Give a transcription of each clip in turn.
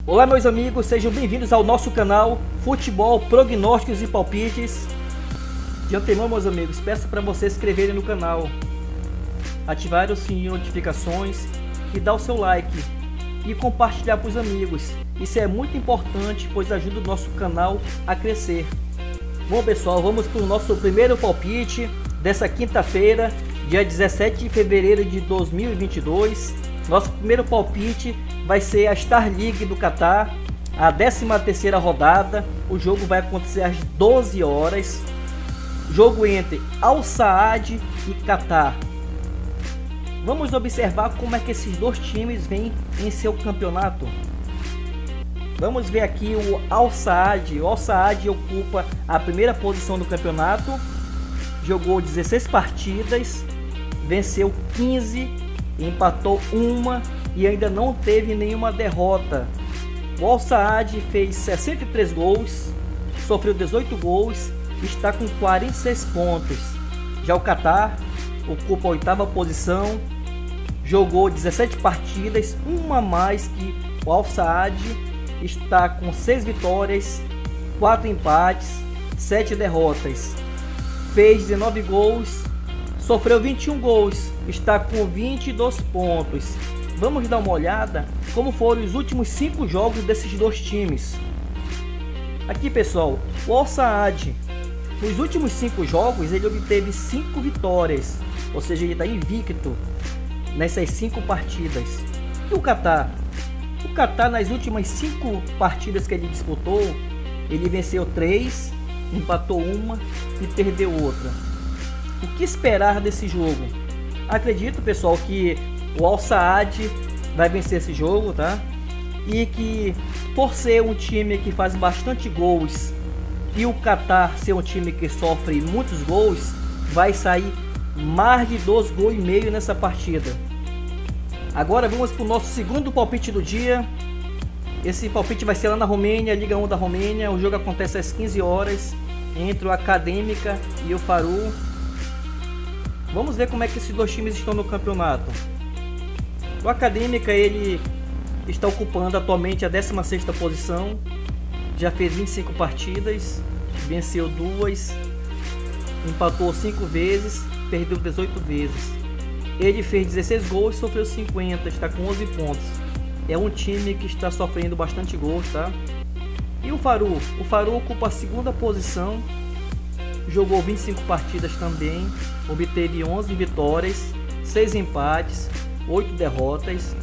Olá meus amigos, sejam bem-vindos ao nosso canal Futebol, Prognósticos e Palpites. De antemão, meus amigos, peço para vocês se inscreverem no canal, ativar o sininho de notificações e dar o seu like e compartilhar para os amigos. Isso é muito importante, pois ajuda o nosso canal a crescer. Bom pessoal, vamos para o nosso primeiro palpite dessa quinta-feira, dia 17 de fevereiro de 2022. Nosso primeiro palpite vai ser a Star League do Catar, a 13ª rodada. O jogo vai acontecer às 12 horas. Jogo entre Al Saad e Catar. Vamos observar como é que esses dois times vêm em seu campeonato. Vamos ver aqui o Al Saad. O Al Saad ocupa a primeira posição do campeonato. Jogou 16 partidas, venceu 15, empatou uma e ainda não teve nenhuma derrota. O Al Saad fez 63 gols, sofreu 18 gols e está com 46 pontos. Já o Catar ocupa a 8ª posição, jogou 17 partidas, uma a mais que o Al Saad, está com 6 vitórias, 4 empates, 7 derrotas. Fez 19 gols, sofreu 21 gols, está com 22 pontos. Vamos dar uma olhada como foram os últimos 5 jogos desses dois times. Aqui pessoal, o Al Saad, nos últimos 5 jogos ele obteve 5 vitórias, ou seja, ele está invicto nessas 5 partidas. E o Catar? O Catar, nas últimas 5 partidas que ele disputou, ele venceu 3, empatou uma e perdeu outra. O que esperar desse jogo? Acredito, pessoal, que o Al Saad vai vencer esse jogo, tá? E que, por ser um time que faz bastante gols e o Catar ser um time que sofre muitos gols, vai sair mais de 2 gols e meio nessa partida. Agora vamos para o nosso segundo palpite do dia. Esse palpite vai ser lá na Romênia, Liga 1 da Romênia. O jogo acontece às 15 horas entre o Académica e o Faru. Vamos ver como é que esses dois times estão no campeonato. O Académica ele está ocupando atualmente a 16ª posição. Já fez 25 partidas, venceu 2, empatou 5 vezes, perdeu 18 vezes. Ele fez 16 gols e sofreu 50, está com 11 pontos. É um time que está sofrendo bastante gols, tá? E o Faru? O Faru ocupa a 2ª posição, jogou 25 partidas também, obteve 11 vitórias, 6 empates, 8 derrotas,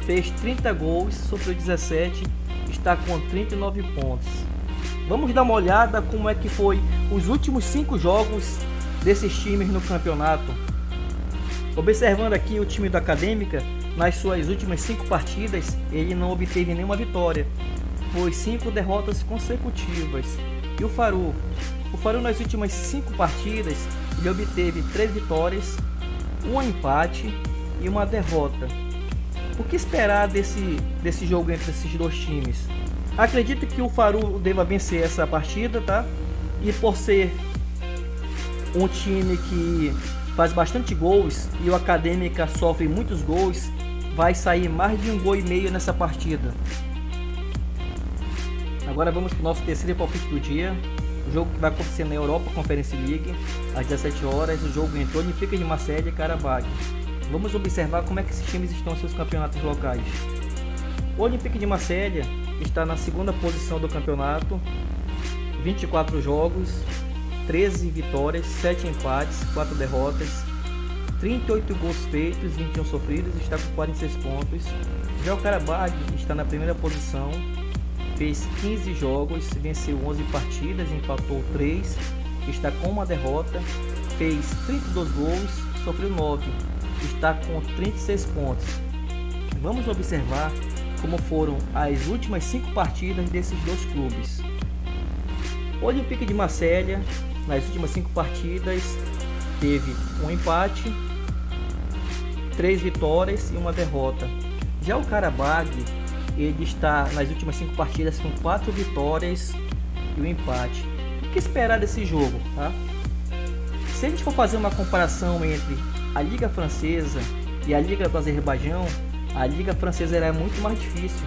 fez 30 gols, sofreu 17, está com 39 pontos. Vamos dar uma olhada como é que foi os últimos 5 jogos desses times no campeonato. Observando aqui o time do Académica, nas suas últimas 5 partidas, ele não obteve nenhuma vitória. Foi 5 derrotas consecutivas. E o Faru? O Faru nas últimas 5 partidas, ele obteve 3 vitórias, 1 empate e 1 derrota. O que esperar desse jogo entre esses dois times? Acredito que o Faru deva vencer essa partida, tá? E por ser um time que faz bastante gols e o Académica sofre muitos gols, vai sair mais de 1 gol e meio nessa partida. Agora vamos para o nosso terceiro palpite do dia. O jogo que vai acontecer na Europa Conference League, às 17 horas, o jogo entre Olympique de Marseille e Qarabag. Vamos observar como é que esses times estão em seus campeonatos locais. O Olympique de Marseille está na 2ª posição do campeonato, 24 jogos, 13 vitórias, 7 empates, 4 derrotas, 38 gols feitos, 21 sofridos, está com 46 pontos. Já o Qarabag está na 1ª posição, fez 15 jogos, venceu 11 partidas, empatou 3, está com 1 derrota, fez 32 gols, sofreu 9, está com 36 pontos. Vamos observar como foram as últimas 5 partidas desses dois clubes. O Olympique de Marseille, nas últimas 5 partidas, teve 1 empate, 3 vitórias e 1 derrota. Já o Qarabag, ele está nas últimas 5 partidas com 4 vitórias e 1 empate. O que esperar desse jogo, tá? Se a gente for fazer uma comparação entre a Liga Francesa e a Liga do Azerbaijão, a Liga Francesa era muito mais difícil.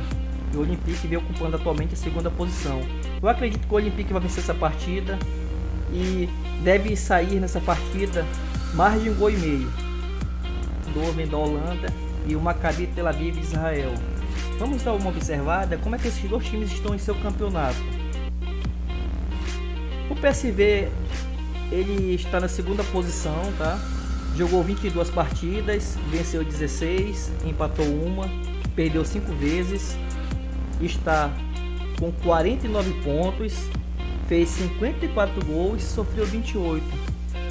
e o Olympique vem ocupando atualmente a segunda posição. Eu acredito que o Olympique vai vencer essa partida e deve sair nessa partida mais de 1,5 gols. Doven da Holanda e o Maccabi Tel Aviv de Israel. Vamos dar uma observada como é que esses dois times estão em seu campeonato. O PSV ele está na segunda posição, tá? Jogou 22 partidas, venceu 16, empatou uma, perdeu 5 vezes, está com 49 pontos, fez 54 gols e sofreu 28.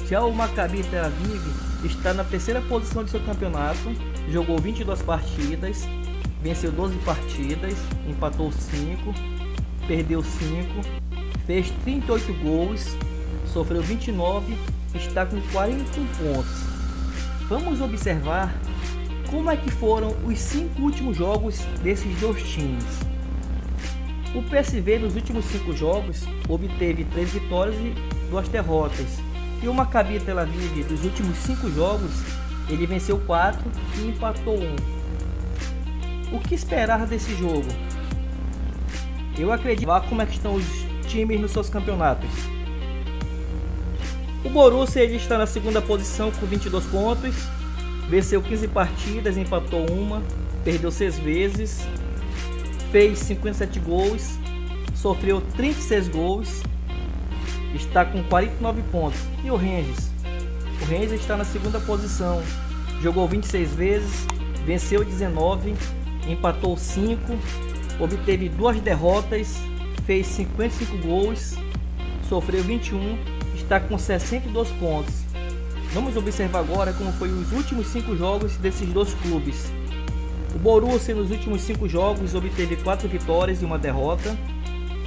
Já o Maccabi Tel Aviv está na terceira posição de seu campeonato, jogou 22 partidas, venceu 12 partidas, empatou 5, perdeu 5, fez 38 gols, sofreu 29, está com 41 pontos. Vamos observar como é que foram os 5 últimos jogos desses dois times. O PSV nos últimos 5 jogos obteve 3 vitórias e 2 derrotas. E o Maccabi Tel Aviv dos últimos 5 jogos ele venceu 4 e empatou 1. O que esperar desse jogo? Eu acredito como é que estão os times nos seus campeonatos. O Borussia ele está na segunda posição com 22 pontos, venceu 15 partidas, empatou uma, perdeu 6 vezes, fez 57 gols, sofreu 36 gols, está com 49 pontos. E o Rangers? O Rangers está na segunda posição, jogou 26 vezes, venceu 19, empatou 5, obteve 2 derrotas, fez 55 gols, sofreu 21, está com 62 pontos. Vamos observar agora como foi os últimos 5 jogos desses dois clubes. O Borussia nos últimos 5 jogos obteve 4 vitórias e 1 derrota.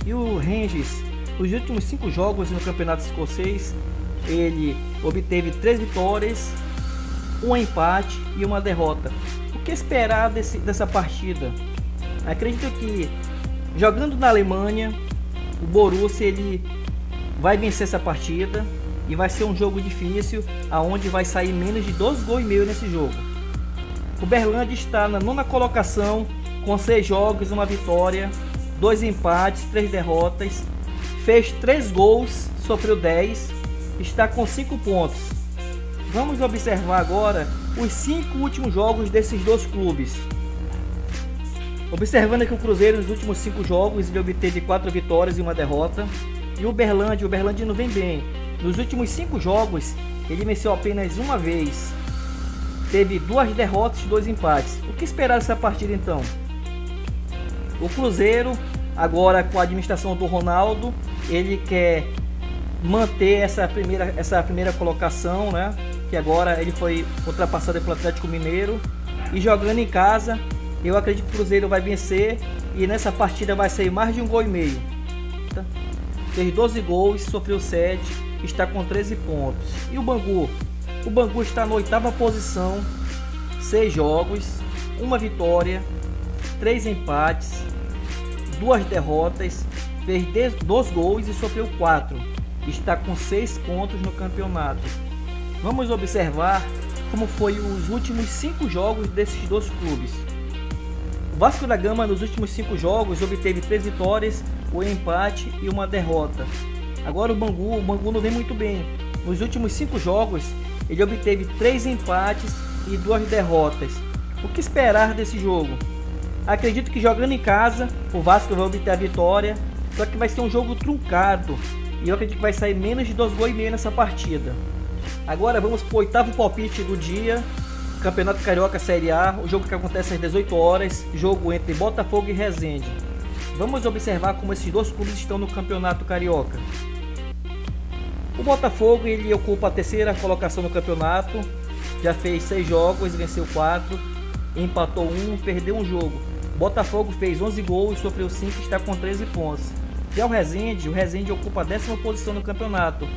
E o Rangers, nos últimos 5 jogos no campeonato escocês, ele obteve 3 vitórias, 1 empate e 1 derrota. O que esperar dessa partida? Acredito que jogando na Alemanha, o Borussia ele vai vencer essa partida e vai ser um jogo difícil, aonde vai sair menos de 2,5 gols nesse jogo. O Berlândia está na 9ª colocação com 6 jogos, 1 vitória, 2 empates, 3 derrotas, fez 3 gols, sofreu 10, está com 5 pontos. Vamos observar agora os 5 últimos jogos desses dois clubes. Observando que o Cruzeiro nos últimos 5 jogos ele obteve 4 vitórias e 1 derrota. E o Berlândia não vem bem. Nos últimos 5 jogos ele venceu apenas 1 vez. Teve 2 derrotas e 2 empates. O que esperar dessa partida então? O Cruzeiro, agora com a administração do Ronaldo, ele quer manter essa primeira colocação, né? Que agora ele foi ultrapassado pelo Atlético Mineiro. E jogando em casa, eu acredito que o Cruzeiro vai vencer. E nessa partida vai sair mais de 1,5 gols. Tá? Fez 12 gols, sofreu 7, está com 13 pontos. E o Bangu? O Bangu está na 8ª posição, 6 jogos, 1 vitória, 3 empates, 2 derrotas, fez 2 gols e sofreu 4. Está com 6 pontos no campeonato. Vamos observar como foi os últimos 5 jogos desses dois clubes. O Vasco da Gama nos últimos 5 jogos obteve 3 vitórias, 1 empate e 1 derrota. Agora o Bangu não vem muito bem. Nos últimos 5 jogos ele obteve 3 empates e 2 derrotas. O que esperar desse jogo? Acredito que jogando em casa o Vasco vai obter a vitória, só que vai ser um jogo truncado e eu acredito que vai sair menos de 2,5 gols nessa partida. Agora vamos para o 8º palpite do dia. Campeonato Carioca Série A, o jogo que acontece às 18 horas, jogo entre Botafogo e Resende. Vamos observar como esses dois clubes estão no Campeonato Carioca. O Botafogo ele ocupa a 3ª colocação no campeonato, já fez 6 jogos, venceu 4, empatou 1, perdeu 1 jogo. Botafogo fez 11 gols, sofreu 5 e está com 13 pontos. Já o Resende ocupa a 10ª posição no campeonato,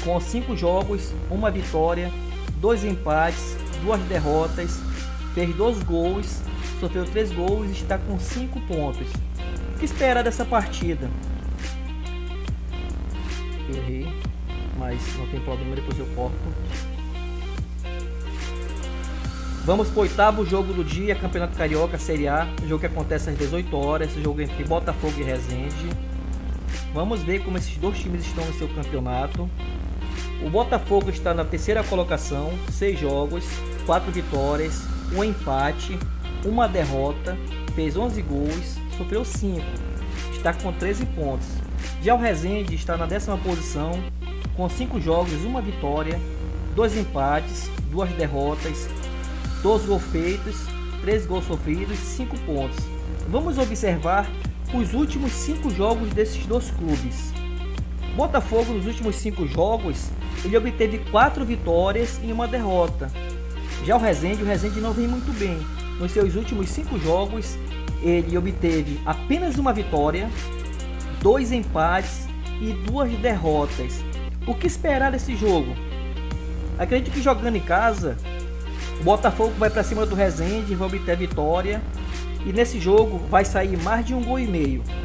com 5 jogos, 1 vitória, 2 empates, 2 derrotas, fez 2 gols, sofreu 3 gols e está com 5 pontos. O que esperar dessa partida? Errei, mas não tem problema, depois eu corto. Vamos para o 8º jogo do dia, Campeonato Carioca, Série A, jogo que acontece às 18 horas, esse jogo entre Botafogo e Resende. Vamos ver como esses dois times estão no seu campeonato. O Botafogo está na 3ª colocação, 6 jogos, 4 vitórias, 1 empate, 1 derrota, fez 11 gols, sofreu 5, está com 13 pontos. Já o Resende está na 10ª posição, com 5 jogos, 1 vitória, 2 empates, 2 derrotas, 12 gols feitos, 13 gols sofridos, 5 pontos. Vamos observar os últimos 5 jogos desses dois clubes. Botafogo, nos últimos 5 jogos, ele obteve 4 vitórias e 1 derrota. Já o Resende não vem muito bem. Nos seus últimos 5 jogos, ele obteve apenas 1 vitória, 2 empates e 2 derrotas. O que esperar desse jogo? Acredito que jogando em casa, o Botafogo vai para cima do Resende, vai obter vitória. E nesse jogo vai sair mais de 1,5 gols.